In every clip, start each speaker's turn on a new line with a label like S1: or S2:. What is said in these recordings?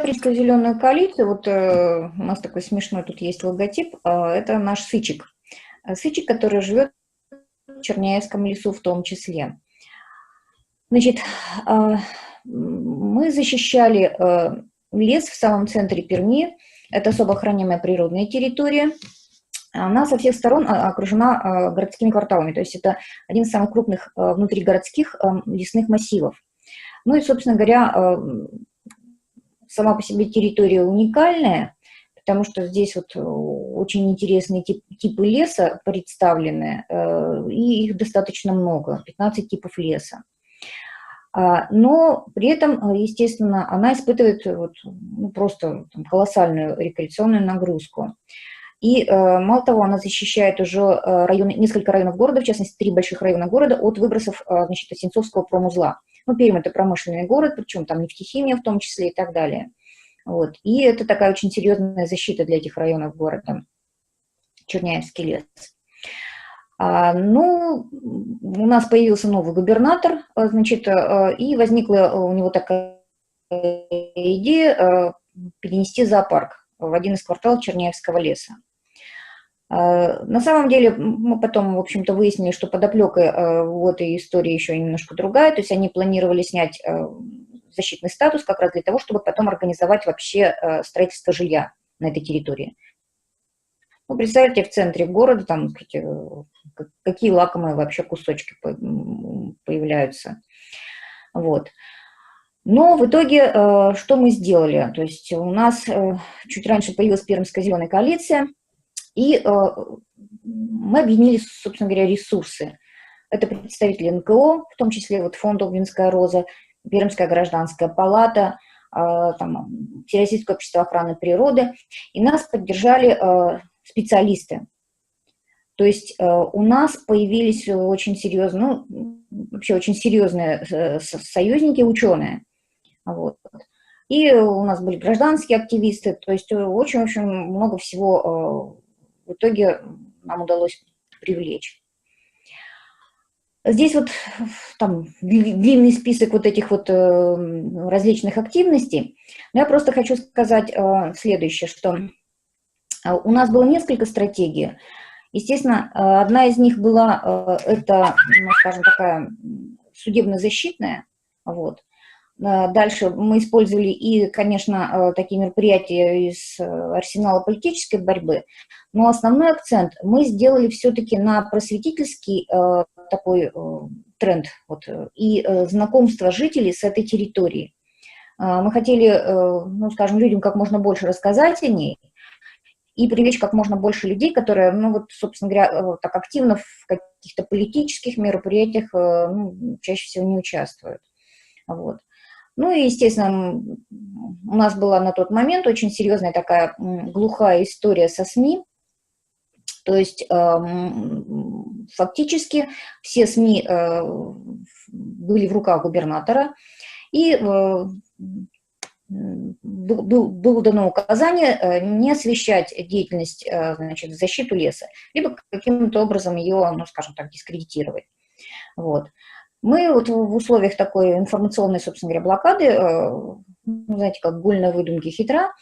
S1: принципе, зеленую коалицию, вот у нас такой смешной тут есть логотип, это наш сычек. Сычек, который живет в Черняевском лесу в том числе. Значит, мы защищали лес в самом центре Перми, это особо охраняемая природная территория. Она со всех сторон окружена городскими кварталами, то есть это один из самых крупных внутригородских лесных массивов. Ну и, собственно говоря, сама по себе территория уникальная, потому что здесь вот очень интересные типы леса представлены, и их достаточно много, 15 типов леса. Но при этом, естественно, она испытывает вот, ну, просто там, колоссальную рекреационную нагрузку. И мало того, она защищает уже несколько районов города, в частности, 3 больших района города, от выбросов, значит, Осинцовского промузла. Ну, Пермь – это промышленный город, причем там нефтехимия в том числе и так далее. Вот. И это такая очень серьезная защита для этих районов города, Черняевский лес. Ну, у нас появился новый губернатор, значит, и возникла у него такая идея перенести зоопарк в один из кварталов Черняевского леса. На самом деле мы потом, в общем-то, выяснили, что подоплека в этой истории еще немножко другая, то есть они планировали снять защитный статус как раз для того, чтобы потом организовать вообще строительство жилья на этой территории. Ну, представьте, в центре города там какие лакомые вообще кусочки появляются. Вот. Но в итоге что мы сделали? То есть у нас чуть раньше появилась Пермская зеленая коалиция, и мы объединили, собственно говоря, ресурсы. Это представители НКО, в том числе вот фонд «Обнинская роза», Пермская гражданская палата, там, Всероссийское общество охраны природы. И нас поддержали специалисты. То есть у нас появились очень серьезные, ну, вообще очень серьезные союзники, ученые. Вот. И у нас были гражданские активисты, то есть очень-очень много всего в итоге нам удалось привлечь. Здесь вот там длинный список вот этих вот различных активностей. Но я просто хочу сказать следующее, что у нас было несколько стратегий. Естественно, одна из них была, это, ну, скажем, такая судебно-защитная. Вот. Дальше мы использовали и, конечно, такие мероприятия из арсенала политической борьбы, но основной акцент мы сделали все-таки на просветительский такой тренд вот, и знакомство жителей с этой территорией. Мы хотели, ну, скажем, людям как можно больше рассказать о ней и привлечь как можно больше людей, которые, ну, вот, собственно говоря, так активно в каких-то политических мероприятиях ну, чаще всего не участвуют. Вот. Ну и, естественно, у нас была на тот момент очень серьезная такая глухая история со СМИ. То есть фактически все СМИ были в руках губернатора, и было дано указание не освещать деятельность, значит, в защиту леса, либо каким-то образом ее, ну, скажем так, дискредитировать. Вот. Мы вот в условиях такой информационной, собственно говоря, блокады, знаете, как гульна выдумки хитра,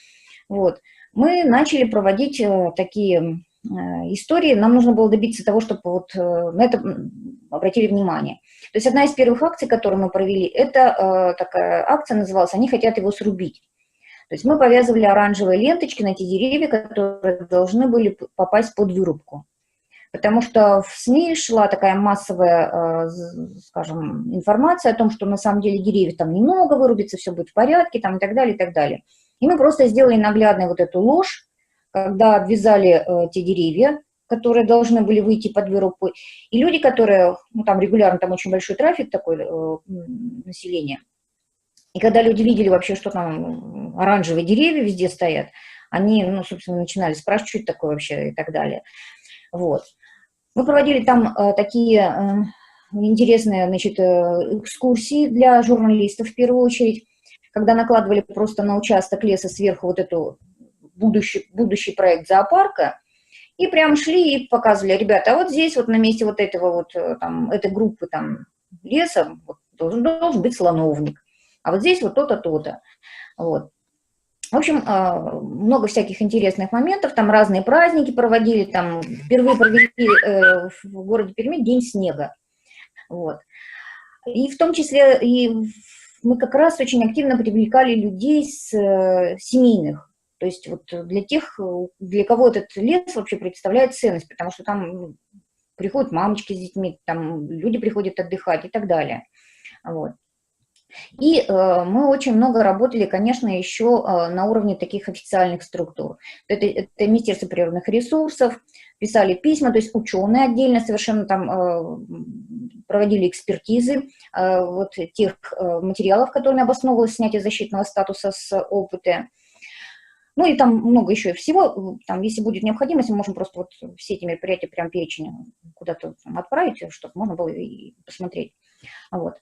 S1: вот, мы начали проводить такие истории. Нам нужно было добиться того, чтобы вот на это обратили внимание. То есть одна из первых акций, которую мы провели, это такая акция называлась «Они хотят его срубить». То есть мы повязывали оранжевые ленточки на те деревья, которые должны были попасть под вырубку. Потому что в СМИ шла такая массовая, скажем, информация о том, что на самом деле деревьев там немного вырубится, все будет в порядке, там, и так далее, и так далее. И мы просто сделали наглядную вот эту ложь, когда обвязали те деревья, которые должны были выйти под вырубку, и люди, которые, ну, там регулярно, там очень большой трафик такой населения, и когда люди видели вообще, что там оранжевые деревья везде стоят, они, ну, собственно, начинали спрашивать, что это такое вообще и так далее. Вот. Мы проводили там такие интересные, значит, экскурсии для журналистов в первую очередь, когда накладывали просто на участок леса сверху вот эту будущий проект зоопарка, и прям шли и показывали: ребята, а вот здесь вот на месте вот этого вот там, этой группы там леса вот, должен быть слоновник, а вот здесь вот то-то, то-то. Вот. В общем, много всяких интересных моментов, там разные праздники проводили, там впервые провели в городе Перми День снега, вот. И в том числе и мы как раз очень активно привлекали людей с семейных, то есть вот для тех, для кого этот лес вообще представляет ценность, потому что там приходят мамочки с детьми, там люди приходят отдыхать и так далее, вот. И мы очень много работали, конечно, еще на уровне таких официальных структур. Это Министерство природных ресурсов, писали письма, то есть ученые отдельно совершенно там проводили экспертизы вот тех материалов, которыми обосновывалось снятие защитного статуса с ОПТ. Ну и там много еще всего, там, если будет необходимость, мы можем просто вот все эти мероприятия, прям перечень куда-то отправить, чтобы можно было и посмотреть. Вот.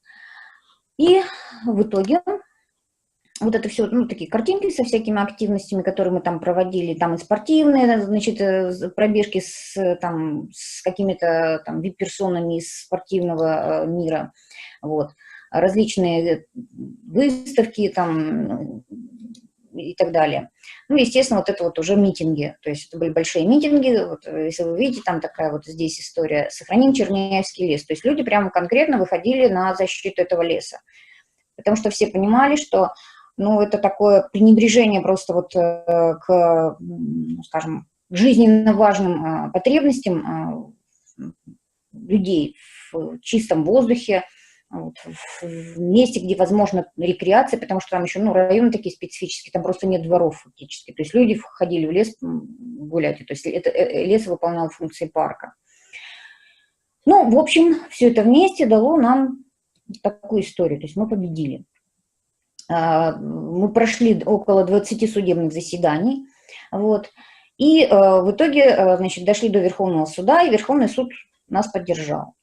S1: И в итоге вот это все, ну, такие картинки со всякими активностями, которые мы там проводили, там и спортивные, значит, пробежки там, с какими-то там вип-персонами из спортивного мира, вот, различные выставки там и так далее. Ну, естественно, вот это вот уже митинги, то есть это были большие митинги, вот, если вы видите, там такая вот здесь история «Сохраним Черняевский лес», то есть люди прямо конкретно выходили на защиту этого леса, потому что все понимали, что, ну, это такое пренебрежение просто вот к, скажем, жизненно важным потребностям людей в чистом воздухе, вот, в месте, где возможна рекреация, потому что там еще, ну, районы такие специфические, там просто нет дворов фактически. То есть люди ходили в лес гулять, то есть лес выполнял функции парка. Ну, в общем, все это вместе дало нам такую историю, то есть мы победили. Мы прошли около 20 судебных заседаний, вот, и в итоге, значит, дошли до Верховного суда, и Верховный суд нас поддержал.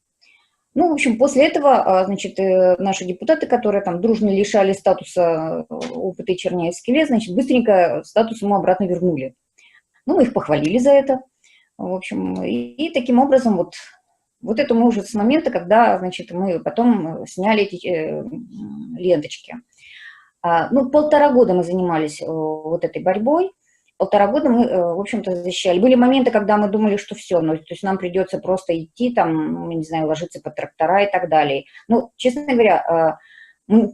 S1: Ну, в общем, после этого, значит, наши депутаты, которые там дружно лишали статуса ОПТ Черняевский лес, значит, быстренько статус ему обратно вернули. Ну, мы их похвалили за это, в общем, и таким образом вот это мы уже с момента, когда, значит, мы потом сняли эти ленточки. Ну, 1,5 года мы занимались вот этой борьбой. 1,5 года мы, в общем-то, защищали. Были моменты, когда мы думали, что все, ну, то есть нам придется просто идти, там, не знаю, ложиться под трактора и так далее. Ну, честно говоря, мы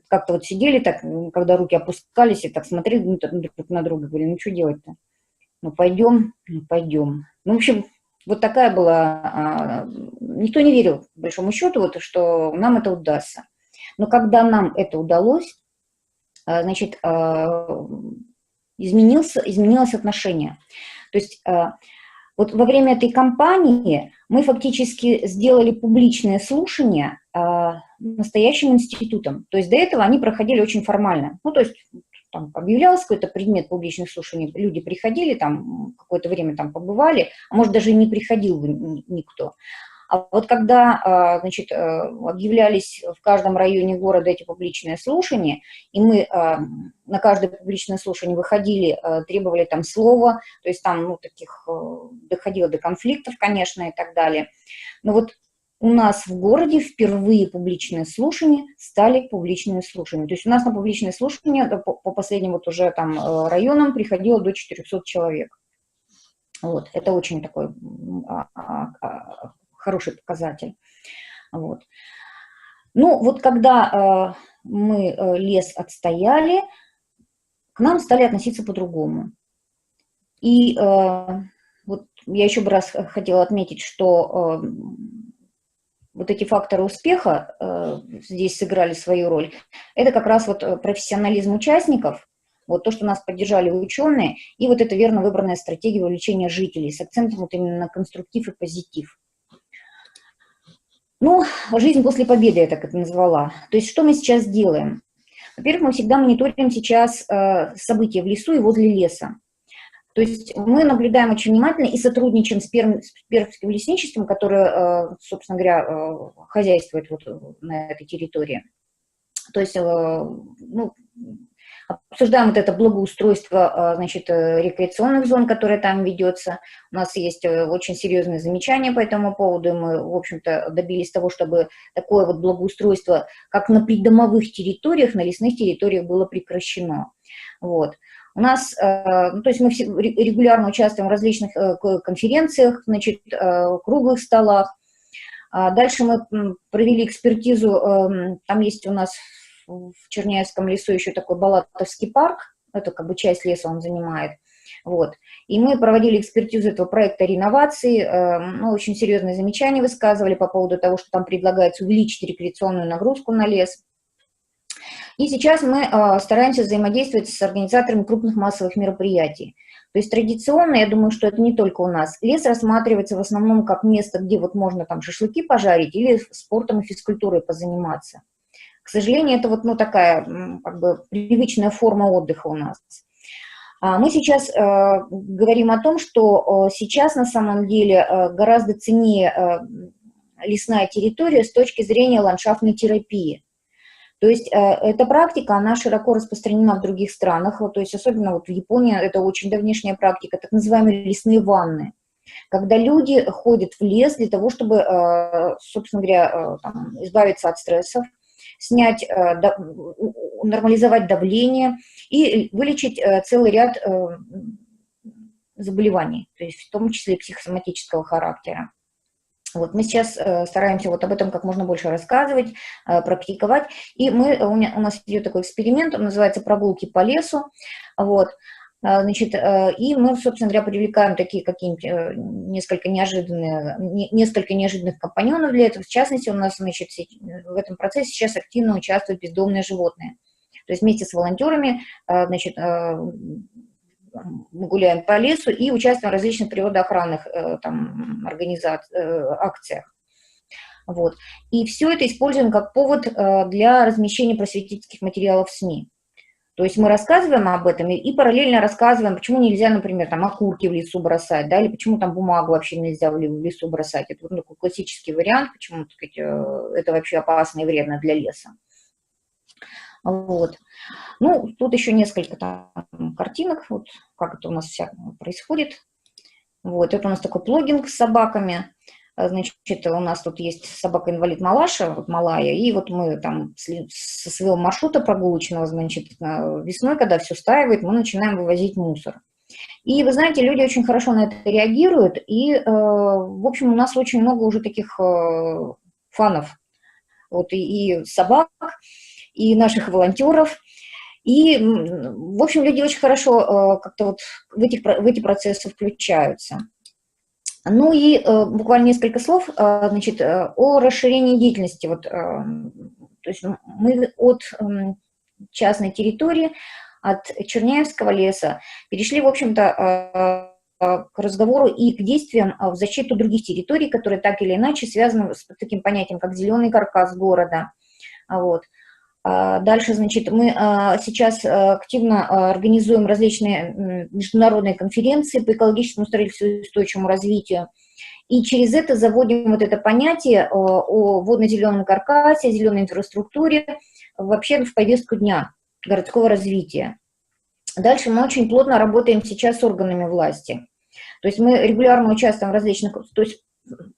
S1: как-то вот сидели так, когда руки опускались, и так смотрели друг на друга, говорили, ну, что делать-то? Ну, пойдем, ну, пойдем. Ну, в общем, вот такая была... Никто не верил, по большому счету, вот, что нам это удастся. Но когда нам это удалось, значит, изменилось отношение. То есть вот во время этой кампании мы фактически сделали публичное слушание настоящим институтом. То есть до этого они проходили очень формально. Ну, то есть там объявлялся какой-то предмет публичных слушаний, люди приходили, там какое-то время там побывали, а может даже и не приходил никто. А вот когда, значит, объявлялись в каждом районе города эти публичные слушания, и мы на каждое публичное слушание выходили, требовали там слова, то есть там, ну, таких, доходило до конфликтов, конечно, и так далее. Но вот у нас в городе впервые публичные слушания стали публичными слушаниями. То есть у нас на публичные слушания по последним вот уже там районам приходило до 400 человек. Вот, это очень такой хороший показатель. Вот. Ну, вот когда мы лес отстояли, к нам стали относиться по-другому. И вот я еще бы раз хотела отметить, что вот эти факторы успеха здесь сыграли свою роль. Это как раз вот профессионализм участников, вот то, что нас поддержали ученые, и вот эта верно выбранная стратегия вовлечения жителей с акцентом вот именно на конструктив и позитив. Ну, жизнь после победы я так это назвала. То есть что мы сейчас делаем? Во-первых, мы всегда мониторим сейчас события в лесу и возле леса. То есть мы наблюдаем очень внимательно и сотрудничаем с Пермским лесничеством, которое, собственно говоря, хозяйствует вот на этой территории. То есть, ну, обсуждаем вот это благоустройство, значит, рекреационных зон, которое там ведется. У нас есть очень серьезные замечания по этому поводу, и мы, в общем-то, добились того, чтобы такое вот благоустройство, как на придомовых территориях, на лесных территориях было прекращено. Вот. У нас, ну, то есть мы регулярно участвуем в различных конференциях, значит, круглых столах. Дальше мы провели экспертизу, там есть у нас в Черняевском лесу еще такой Балатовский парк, это как бы часть леса он занимает. Вот. И мы проводили экспертизу этого проекта реновации, ну, очень серьезные замечания высказывали по поводу того, что там предлагается увеличить рекреационную нагрузку на лес. И сейчас мы стараемся взаимодействовать с организаторами крупных массовых мероприятий. То есть традиционно, я думаю, что это не только у нас, лес рассматривается в основном как место, где вот можно там шашлыки пожарить или спортом и физкультурой позаниматься. К сожалению, это вот, ну, такая как бы привычная форма отдыха у нас. Мы сейчас говорим о том, что сейчас на самом деле гораздо ценнее лесная территория с точки зрения ландшафтной терапии. То есть эта практика, она широко распространена в других странах, вот, то есть особенно вот в Японии это очень давнишняя практика, так называемые лесные ванны, когда люди ходят в лес для того, чтобы, собственно говоря, там, избавиться от стрессов, снять, нормализовать давление и вылечить целый ряд заболеваний, то есть в том числе психосоматического характера. Вот мы сейчас стараемся вот об этом как можно больше рассказывать, практиковать. И у нас идет такой эксперимент, он называется «Прогулки по лесу». Вот. Значит, и мы, собственно говоря, привлекаем такие какие-нибудь несколько неожиданных компаньонов для этого. В частности, у нас, значит, в этом процессе сейчас активно участвуют бездомные животные. То есть вместе с волонтерами, значит, мы гуляем по лесу и участвуем в различных природоохранных там, акциях. Вот. И все это используем как повод для размещения просветительских материалов в СМИ. То есть мы рассказываем об этом и параллельно рассказываем, почему нельзя, например, там, окурки в лесу бросать, да, или почему там бумагу вообще нельзя в лесу бросать. Это вот такой классический вариант, почему, так сказать, это вообще опасно и вредно для леса. Вот. Ну, тут еще несколько там картинок, вот как это у нас все происходит. Вот, это у нас такой плогинг с собаками. Значит, у нас тут есть собака-инвалид Малаша, вот малая, и вот мы там со своего маршрута прогулочного, значит, весной, когда все стаивает, мы начинаем вывозить мусор. И, вы знаете, люди очень хорошо на это реагируют, и, в общем, у нас очень много уже таких фанов, вот, и собак, и наших волонтеров. И, в общем, люди очень хорошо как-то вот в эти процессы включаются. Ну и буквально несколько слов, значит, о расширении деятельности. Вот, то есть мы от частной территории, от Черняевского леса перешли, в общем-то, к разговору и к действиям в защиту других территорий, которые так или иначе связаны с таким понятием, как зеленый каркас города. Вот. Дальше, значит, мы сейчас активно организуем различные международные конференции по экологическому строительству и устойчивому развитию. И через это заводим вот это понятие о водно-зеленом каркасе, о зеленой инфраструктуре вообще в повестку дня городского развития. Дальше мы очень плотно работаем сейчас с органами власти. То есть мы регулярно участвуем в различных, то есть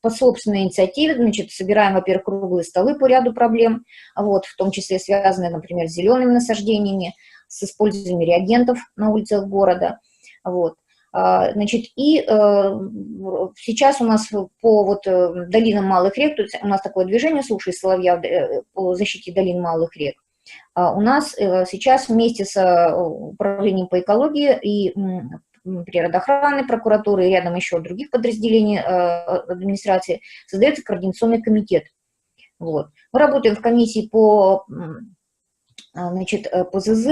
S1: по собственной инициативе, значит, собираем, во-первых, круглые столы по ряду проблем, вот, в том числе связанные, например, с зелеными насаждениями, с использованием реагентов на улицах города, вот. Значит, и сейчас у нас по вот долинам малых рек, то есть у нас такое движение «Слушай соловья» по защите долин малых рек. У нас сейчас вместе с управлением по экологии и природоохраны, прокуратуры и рядом еще других подразделений администрации создается координационный комитет. Вот. Мы работаем в комиссии по, значит, по ЗЗ.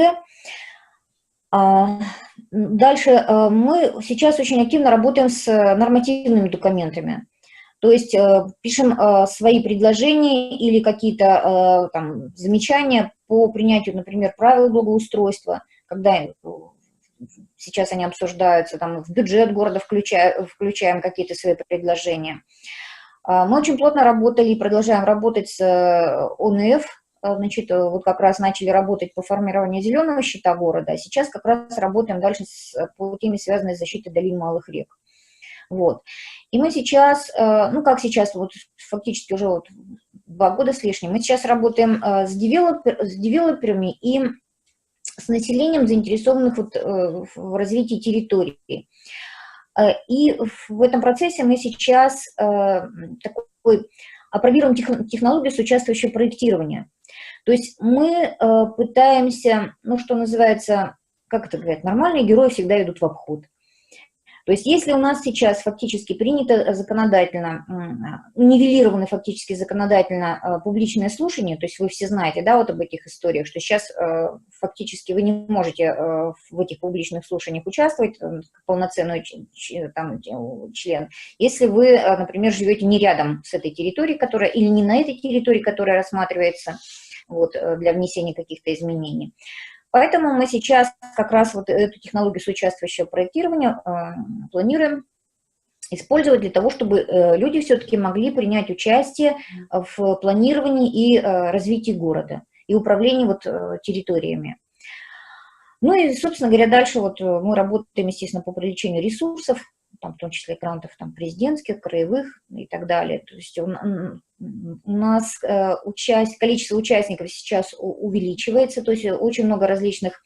S1: Дальше мы сейчас очень активно работаем с нормативными документами. То есть пишем свои предложения или какие-то там замечания по принятию, например, правил благоустройства, когда сейчас они обсуждаются, там в бюджет города включаем какие-то свои предложения. Мы очень плотно работали и продолжаем работать с ОНФ, значит, вот как раз начали работать по формированию зеленого щита города, а сейчас как раз работаем дальше по теме, связанной с защитой долин малых рек. Вот. И мы сейчас, ну как сейчас, вот фактически уже вот 2 года с лишним, мы сейчас работаем с девелоперами и с населением, заинтересованных вот, в развитии территории. И в этом процессе мы сейчас такой опробируем технологию соучаствующего проектирования. То есть мы пытаемся, ну, что называется, как это говорят, нормальные герои всегда идут в обход. То есть если у нас сейчас фактически принято законодательно, нивелированы фактически законодательно публичное слушание, то есть вы все знаете, да, вот об этих историях, что сейчас фактически вы не можете в этих публичных слушаниях участвовать, как полноценный там, член, если вы, например, живете не рядом с этой территорией, которая, или не на этой территории, которая рассматривается вот, для внесения каких-то изменений. Поэтому мы сейчас как раз вот эту технологию соучаствующего проектирования планируем использовать для того, чтобы люди все-таки могли принять участие в планировании и развитии города, и управлении вот территориями. Ну и, собственно говоря, дальше вот мы работаем, естественно, по привлечению ресурсов, там, в том числе грантов там, президентских, краевых и так далее. То есть у нас количество участников сейчас увеличивается, то есть очень много различных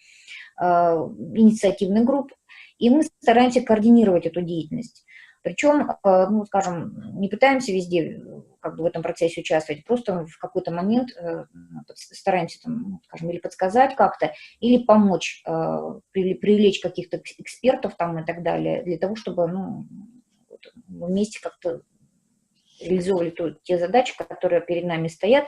S1: инициативных групп, и мы стараемся координировать эту деятельность. Причем, ну, скажем, не пытаемся везде как бы в этом процессе участвовать, просто в какой-то момент стараемся, там, скажем, или подсказать как-то, или помочь, привлечь каких-то экспертов там и так далее, для того, чтобы, ну, вместе как-то реализовывали те задачи, которые перед нами стоят.